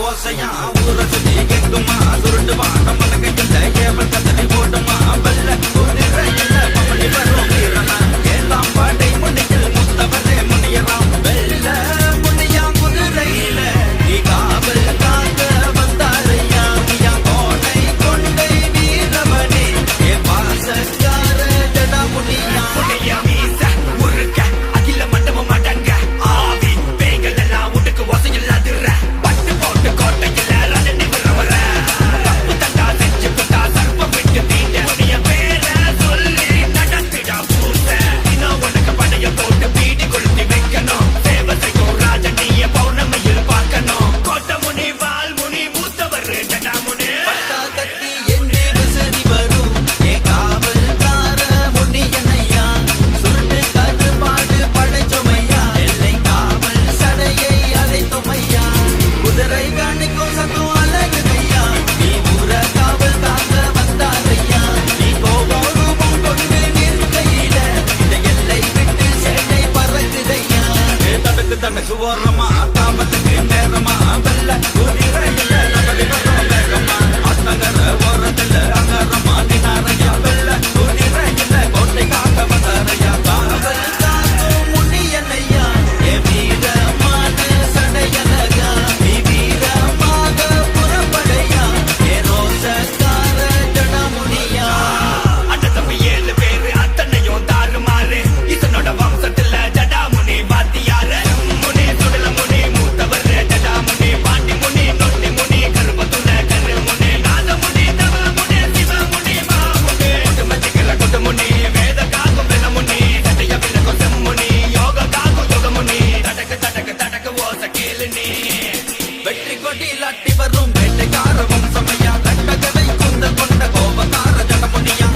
ஓசையா ஊர சுத்தி கேட்குமா சுருட்டு பாடம் மனக்கையில் ஏவல் கதறி ஓடுமா வெள்ள குதிரையில் பமணி வரும் வீரனா எல்லாம் பாடை முன்னில் முத்தவரே முனியலாம் வெள்ள முனியா குதிரையில நீ காவல் காக்க வந்தாரையா நீயா கோட்டை கொண்டை வீரமணி ஏ பாசக்கார ஜடா முனியா உன்னையா மீச உருக்க அகில மண்டபம் அடங்க ஆவி பேய்கள் எல்லாம் உடுக்கு வசையில் அதிர பட்டு போட்டு கோட்டையில் ரஜனி விரவர தப்பு தண்டா செஞ்சு புட்டா சர்ப்பம் விட்டு தீண்ட உன்னைய பேர சொல்லி நடத்திடா பூச இன்னும் உனக்கு படைய போட்டு பீடி கொளுத்தி வைக்கணும் சேவை செய்யும் ராஜனிய பௌர்ணமியில் பார்க்கணும் கோட்டை முனி வால் முனி மூத்தவர் ஜடா முனி பட்டா கத்தி எங்கே விசதி வரும் ஏ காவல்கார முனியனையா சுருட்டு கருப்பாடு படைச்சொமையா எல்லை காவல் சடையை அழைத்தொமையா குதிரை காணிக்கும் சத்தம் அழகுதையா நீ ஊர காவல் காக்க வந்தாரையா நீ கோபம் ரூபம் கொண்டு நிற்கையில இந்த எல்லை விட்டு சேட்டை பறக்குதையா தடுக்கு தடுக்கு ஓரமா தாமத்துக்கு நேரமா வெள்ள குதிரையில நகரி வரும் வேகமா அத்தங்கர ஓரத்துல அங்கரமா நினாரையா வெள்ள குதிரையில கோட்டை காக்க வந்தாரையா காவல் காக்கும் முனியனையா ஏ வீரமான சடையலகா நீ வீரமாக புறப்படையா ஏ ரோசக்கார ஜடமுனியா அண்ணன் தம்பி 7 பேரு அத்தனையும் தாறுமாறு இதனோட வம்சத்துல ஜடாமுனி வாத்தியாரு முனி சுடல முனி மூத்தவர் ஜடாமுனி பாண்டி முனி நொண்டி முனி கருப்பத்துல கரு முனி நாத முனி தவ முனி சிவ முனி மாமுனி கொட்டுமச்சிக்கல கொட்டு முனி வேத காக்கும் வென முனி சட்டைய விலகும் செம்முனி யோக காக்கும் யோக முனி தடக்கு தடக்கு தடக்கு ஓச கேளு நீ வெற்றி கொடியில் அட்டி வரும் வேட்டைக்கார வம்சமையா கண்டகதை குந்த கொண்ட கோபக்கார ஜடமுனியா